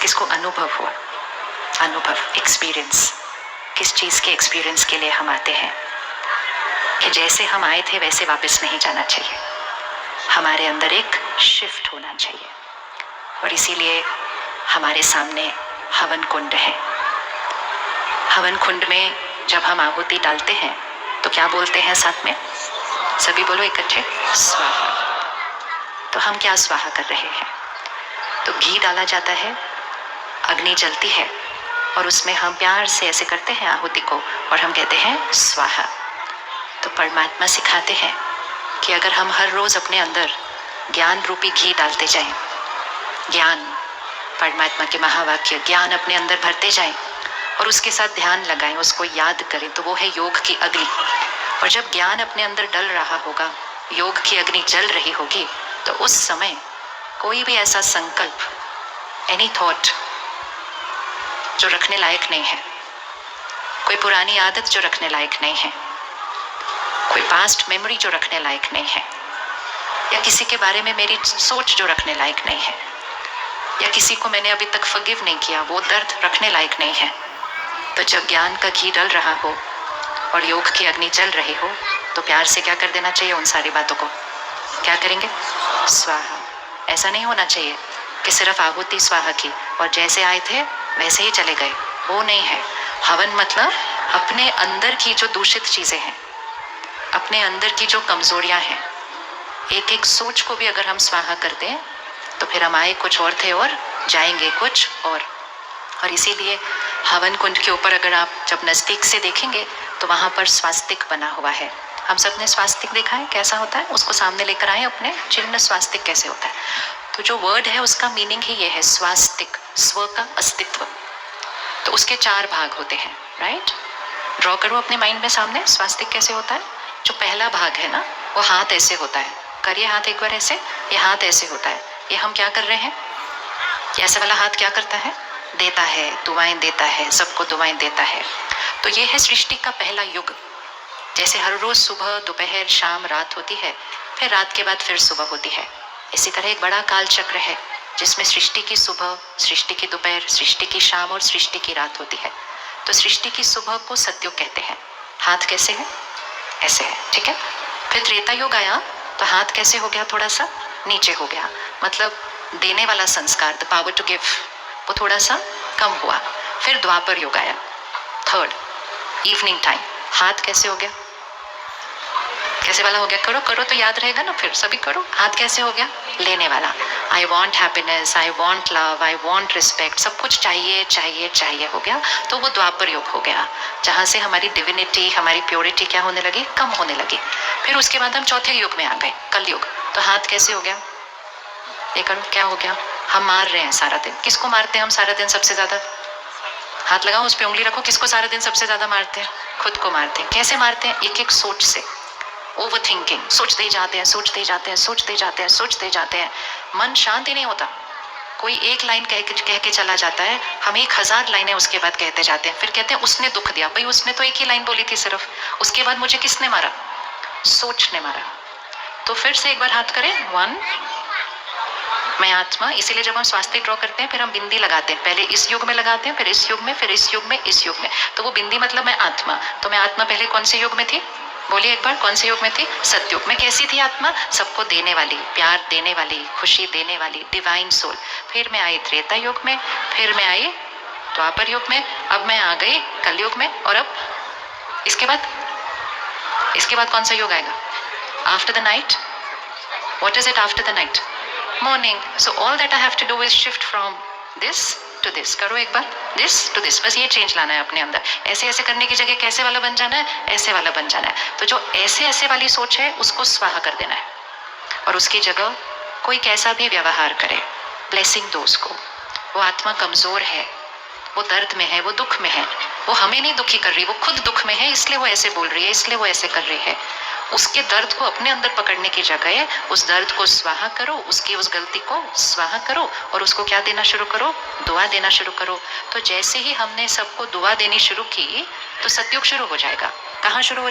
किसको अनुभव हुआ, अनुभव, एक्सपीरियंस, किस चीज़ के एक्सपीरियंस के लिए हम आते हैं कि जैसे हम आए थे वैसे वापस नहीं जाना चाहिए, हमारे अंदर एक शिफ्ट होना चाहिए। और इसीलिए हमारे सामने हवन कुंड है। हवन कुंड में जब हम आहुति डालते हैं तो क्या बोलते हैं साथ में, सभी बोलो इकट्ठे, स्वाहा। तो हम क्या स्वाहा कर रहे हैं, तो घी डाला जाता है, अग्नि जलती है और उसमें हम प्यार से ऐसे करते हैं आहुति को और हम कहते हैं स्वाहा। तो परमात्मा सिखाते हैं कि अगर हम हर रोज अपने अंदर ज्ञान रूपी घी डालते जाएं, ज्ञान, परमात्मा के महावाक्य ज्ञान अपने अंदर भरते जाएं और उसके साथ ध्यान लगाएं, उसको याद करें, तो वो है योग की अग्नि। और जब ज्ञान अपने अंदर डल रहा होगा, योग की अग्नि जल रही होगी, तो उस समय कोई भी ऐसा संकल्प, एनी थॉट जो रखने लायक नहीं है, कोई पुरानी आदत जो रखने लायक नहीं है, कोई पास्ट मेमोरी जो रखने लायक नहीं है, या किसी के बारे में मेरी सोच जो रखने लायक नहीं है, या किसी को मैंने अभी तक फॉरगिव नहीं किया, वो दर्द रखने लायक नहीं है। तो जब ज्ञान का घी डल रहा हो और योग की अग्नि जल रही हो, तो प्यार से क्या कर देना चाहिए, उन सारी बातों को क्या करेंगे, स्वाहा। ऐसा नहीं होना चाहिए कि सिर्फ आहुति स्वाहा की और जैसे आए थे वैसे ही चले गए, वो नहीं है। हवन मतलब अपने अंदर की जो दूषित चीजें हैं, अपने अंदर की जो कमजोरियां हैं, एक एक सोच को भी अगर हम स्वाहा कर दें तो फिर हम आए कुछ और थे और जाएंगे कुछ और इसीलिए हवन कुंड के ऊपर अगर आप जब नजदीक से देखेंगे तो वहां पर स्वास्तिक बना हुआ है। हम सब ने स्वास्तिक देखा है, कैसा होता है, उसको सामने लेकर आए अपने, चिन्ह स्वास्तिक कैसे होता है। तो जो वर्ड है उसका मीनिंग ही ये है, स्वास्तिक, स्व का अस्तित्व। तो उसके 4 भाग होते हैं, राइट। ड्रॉ करो अपने माइंड में सामने, स्वास्तिक कैसे होता है। जो पहला भाग है ना, वो हाथ ऐसे होता है, करिए हाथ एक बार ऐसे, ये हाथ ऐसे होता है। ये हम क्या कर रहे हैं, ये ऐसे वाला हाथ क्या करता है, देता है, दुआएं देता है, सबको दुआएं देता है। तो ये है सृष्टि का पहला युग। जैसे हर रोज सुबह, दोपहर, शाम, रात होती है, फिर रात के बाद फिर सुबह होती है। इसी तरह एक बड़ा काल चक्र है जिसमें सृष्टि की सुबह, सृष्टि की दोपहर, सृष्टि की शाम और सृष्टि की रात होती है। तो सृष्टि की सुबह को सत्युग कहते हैं। हाथ कैसे है, ऐसे है, ठीक है। फिर त्रेता युग आया तो हाथ कैसे हो गया, थोड़ा सा नीचे हो गया, मतलब देने वाला संस्कार, द पावर टू गिव, वो थोड़ा सा कम हुआ। फिर द्वापर युग आया, थर्ड, इवनिंग टाइम, हाथ कैसे हो गया, कैसे वाला हो गया, करो करो तो याद रहेगा ना, फिर सभी करो। हाथ कैसे हो गया, लेने वाला, I want happiness, I want love, I want respect, सब कुछ चाहिए चाहिए चाहिए हो गया। तो वो द्वापर युग हो गया, जहाँ से हमारी डिविनिटी, हमारी प्योरिटी क्या होने लगी, कम होने लगी। फिर उसके बाद हम चौथे युग में आ गए, कलयुग। तो हाथ कैसे हो गया, ये करो, क्या हो गया, हम मार रहे हैं सारा दिन। किसको मारते हैं हम सारा दिन सबसे ज्यादा, हाथ लगाओ, उस पर उंगली रखो, किसको सारा दिन सबसे ज्यादा मारते हैं, खुद को मारते हैं। कैसे मारते हैं, एक एक सोच से, ओवर थिंकिंग, सोचते ही जाते हैं, सोचते ही जाते हैं, सोचते ही जाते हैं, सोचते ही जाते हैं, मन शांत ही नहीं होता। कोई एक लाइन कह के चला जाता है, हम 1000 लाइनें उसके बाद कहते जाते हैं, फिर कहते हैं उसने दुख दिया। भाई उसने तो एक ही लाइन बोली थी सिर्फ, उसके बाद मुझे किसने मारा, सोच ने मारा। तो फिर से एक बार हाथ करें, 1, मैं आत्मा। इसीलिए जब हम स्वास्तिक ड्रॉ करते हैं फिर हम बिंदी लगाते हैं, पहले इस युग में लगाते हैं, फिर इस युग में, फिर इस युग में, इस युग में। तो वो बिंदी मतलब मैं आत्मा। तो मैं आत्मा पहले कौन से युग में थी, बोलिए एक बार, कौन से युग में थी, सतयुग में। कैसी थी आत्मा, सबको देने वाली, प्यार देने वाली, खुशी देने वाली, डिवाइन सोल। फिर मैं आई त्रेता युग में, फिर मैं आई द्वापर युग में, अब मैं आ गई कलयुग में। और अब इसके बाद कौन सा युग आएगा, after the night, what is it after the night, morning. So all that I have to do is shift from this to this. करो एक बार, दिस टू दिस, बस ये चेंज लाना है अपने अंदर। ऐसे ऐसे करने की जगह कैसे वाला बन जाना है, ऐसे वाला बन जाना है। तो जो ऐसे ऐसे वाली सोच है उसको स्वाहा कर देना है और उसकी जगह कोई कैसा भी व्यवहार करे, ब्लेसिंग दो उसको। वो आत्मा कमजोर है, वो दर्द में है, वो दुख में है, वो हमें नहीं दुखी कर रही, वो खुद दुख में है, इसलिए वो ऐसे बोल रही है, इसलिए वो ऐसे कर रही है। उसके दर्द को अपने अंदर पकड़ने की जगह उस दर्द को स्वाहा करो, उसकी उस गलती को स्वाहा करो और उसको क्या देना शुरू करो, दुआ देना शुरू करो। तो जैसे ही हमने सबको दुआ देनी शुरू की तो सतयुग शुरू हो जाएगा। कहाँ शुरू हो